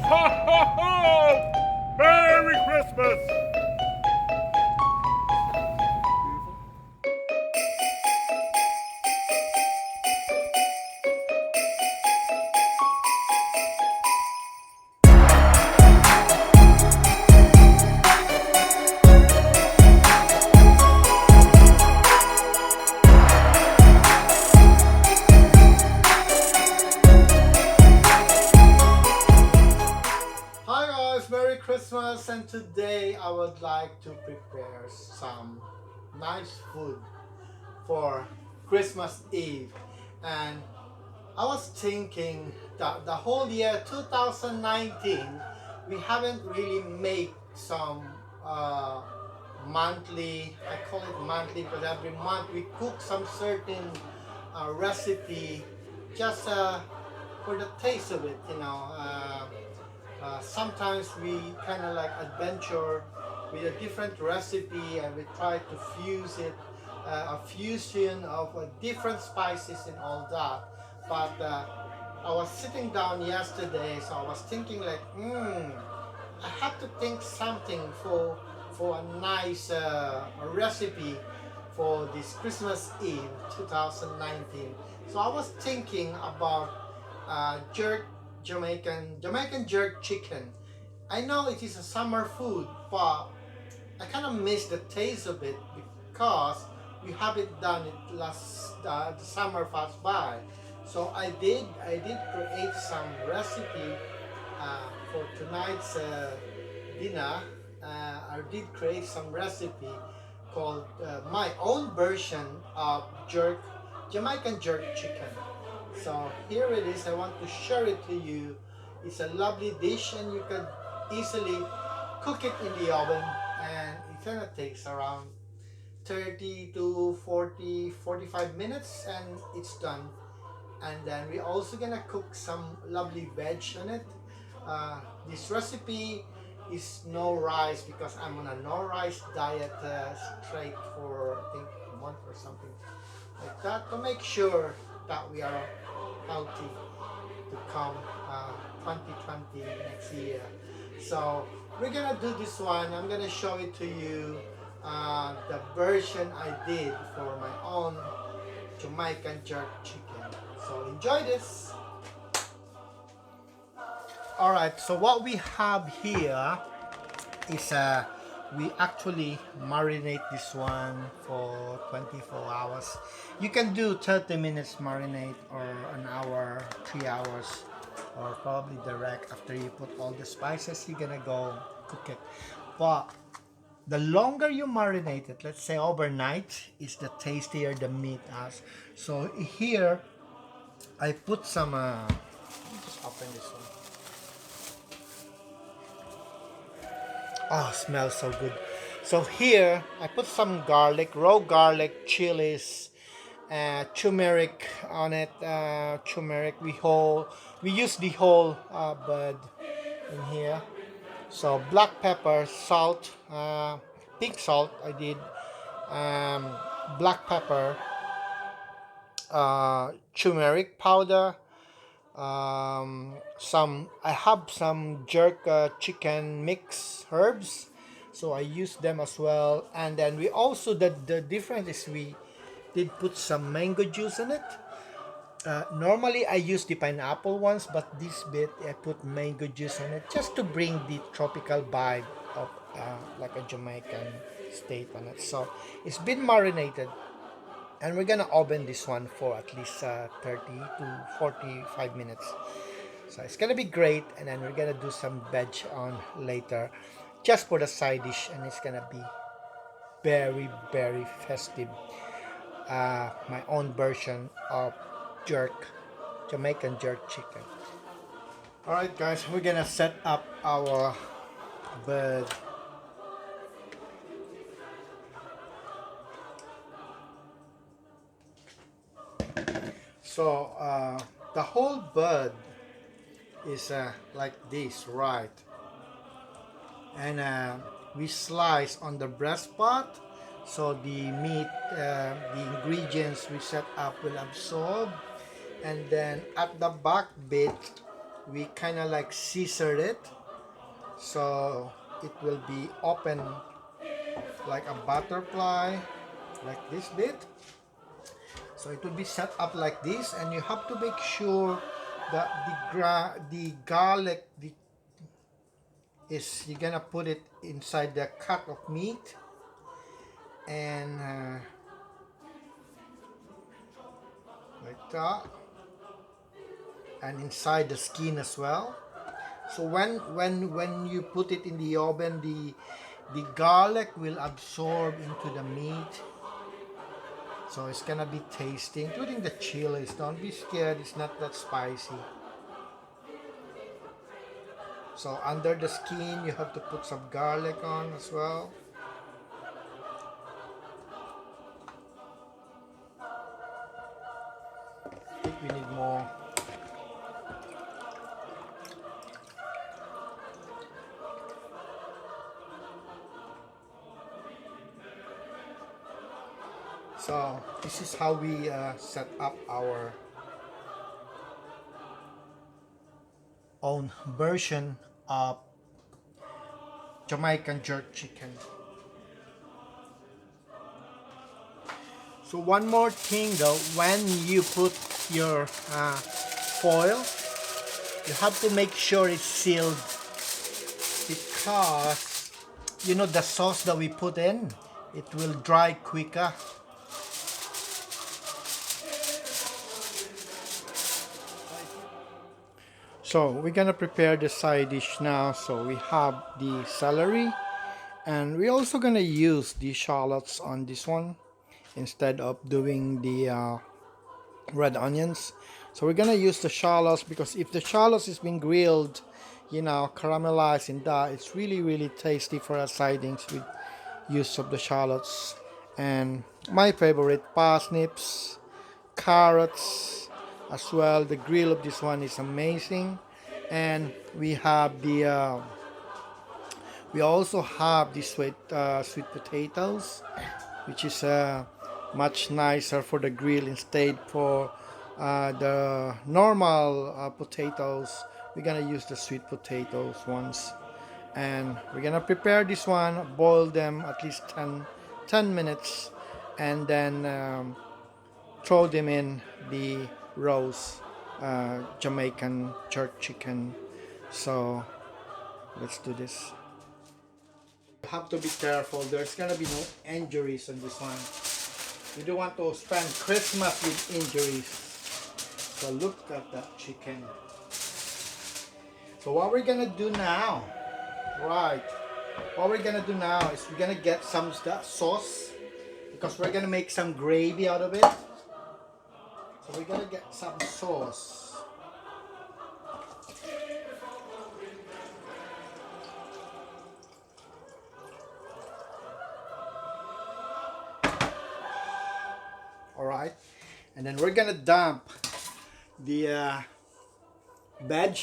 Ho, ho, ho! Merry Christmas! Hi guys, Merry Christmas, and today I would like to prepare some nice food for Christmas Eve. And I was thinking that the whole year 2019 we haven't really made some monthly, I call it monthly because every month we cook some certain recipe just for the taste of it, sometimes we kind of like adventure with a different recipe and we try to fuse it, a fusion of different spices and all that. But I was sitting down yesterday, so I was thinking like, I have to think something for a nice recipe for this Christmas Eve 2019. So I was thinking about jerk Jamaican jerk chicken. I know it is a summer food, but I kind of miss the taste of it because we haven't done it last the summer passed by. So I did create some recipe for tonight's dinner. I did create some recipe called my own version of Jamaican jerk chicken. So here it is. I want to share it to you. It's a lovely dish, and you can easily cook it in the oven, and it kind of takes around 30 to 40, 45 minutes, and it's done. And then we're also gonna cook some lovely veg on it. uh, this recipe is no rice because I'm on a no rice diet, straight for I think a month or something like that, to make sure that we are healthy to come 2020 next year. So we're gonna do this one. I'm gonna show it to you, the version I did for my own Jamaican jerk chicken. So enjoy this. All right. So what we have here is we actually marinate this one for 24 hours. You can do 30 minutes marinate or an hour, 3 hours, or probably direct after you put all the spices. You're gonna go cook it. But the longer you marinate it, let's say overnight, is the tastier the meat has. So here I put some. Let me just open this one. Oh, smells so good. So here I put some garlic, raw garlic, chilies, turmeric on it. Turmeric we use the whole bud in here. So black pepper, salt, pink salt. I did um, black pepper, turmeric powder. Some I have some jerk chicken mix herbs, so I use them as well. And then we also the difference is we did put some mango juice in it. Normally I use the pineapple ones, but this bit I put mango juice in it just to bring the tropical vibe of like a Jamaican state on it. So it's been marinated, and we're gonna oven this one for at least 30 to 45 minutes. So it's gonna be great, and then we're gonna do some veg on later, just for the side dish, and it's gonna be very very festive. My own version of jerk, Jamaican jerk chicken. All right, guys, we're gonna set up our bed. So the whole bud is like this, right? And we slice on the breast part, so the meat, the ingredients we set up will absorb. And then at the back bit, we kind of like scissored it, so it will be open like a butterfly, like this bit. So it will be set up like this, and you have to make sure that the garlic is, you're gonna put it inside the cut of meat, and like that, and inside the skin as well. So when you put it in the oven, the garlic will absorb into the meat, so it's gonna be tasty, including the chilies. Don't be scared, it's not that spicy. So under the skin you have to put some garlic on as well. I think we need more. So this is how we set up our own version of Jamaican jerk chicken. So one more thing though, when you put your foil, you have to make sure it's sealed, because you know the sauce that we put in, it will dry quicker. So we're gonna prepare the side dish now. So we have the celery, and we're also gonna use the shallots on this one instead of doing the red onions. So we're gonna use the shallots, because if the shallots is being grilled, you know, caramelized in that, it's really tasty for our sidings with use of the shallots. And my favorite, parsnips, carrots as well. The grill of this one is amazing. And we have the we also have the sweet potatoes, which is much nicer for the grill instead for the normal potatoes. We're gonna use the sweet potatoes ones, and we're gonna prepare this one, boil them at least 10 minutes, and then throw them in the roast Jamaican jerk chicken. So let's do this. You have to be careful, there's gonna be no injuries on this one. You don't want to spend Christmas with injuries. So look at that chicken. So what we're gonna do now, right, what we're gonna do now is we're gonna get some sauce, because we're gonna make some gravy out of it. So we're gonna get some sauce. Alright, and then we're gonna dump the veg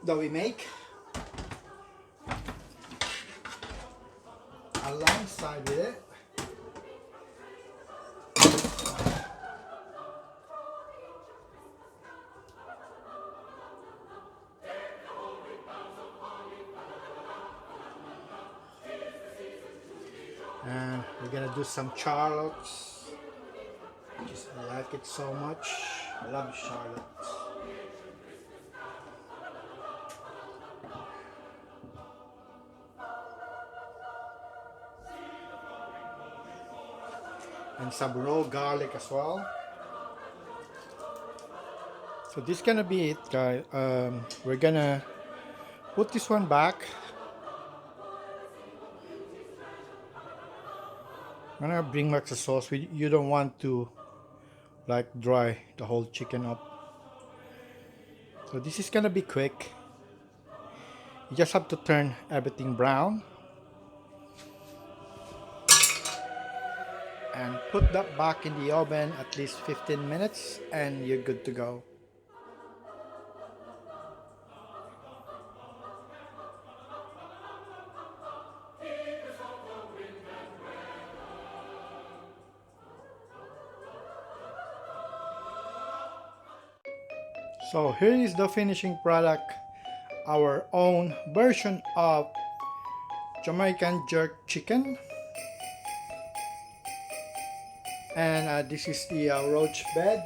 that we make alongside with it. And we're gonna do some shallots, because I like it so much. I love shallots. And some raw garlic as well. So this is gonna be it, guys. We're gonna put this one back. I'm gonna bring back the sauce. You don't want to like dry the whole chicken up. So this is gonna be quick. You just have to turn everything brown and put that back in the oven at least 15 minutes, and you're good to go. So here is the finishing product, our own version of Jamaican jerk chicken. And this is the roach bed.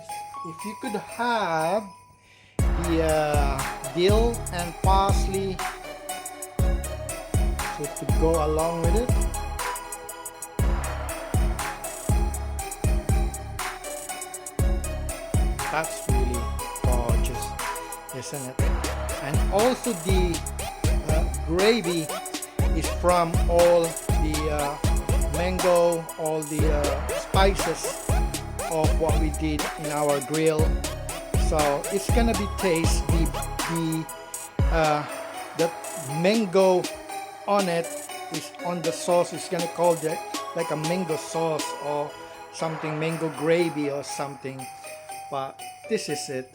If you could have the dill and parsley so to go along with it. That's really gorgeous, isn't it? And also the gravy is from all the mango, all the spices of what we did in our grill. So it's gonna be taste the mango on it is on the sauce. It's gonna call it like a mango sauce or something, mango gravy or something. But this is it.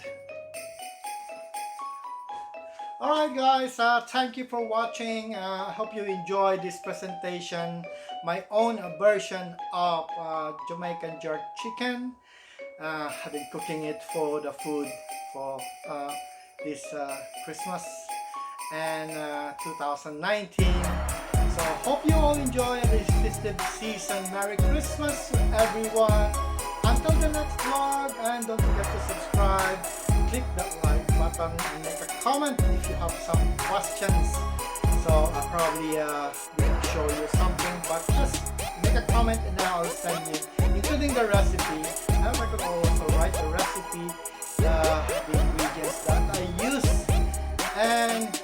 Alright guys, thank you for watching. I hope you enjoyed this presentation, my own version of Jamaican jerk chicken. I've been cooking it for the food for this Christmas and 2019. So hope you all enjoy this festive season. Merry Christmas everyone. Until the next vlog, and don't forget to subscribe, click that like button and make a comment if you have some questions. So I'll probably will show you something, but just make a comment and then I'll send you, including the recipe. I could also write the recipe, the ingredients that I use, and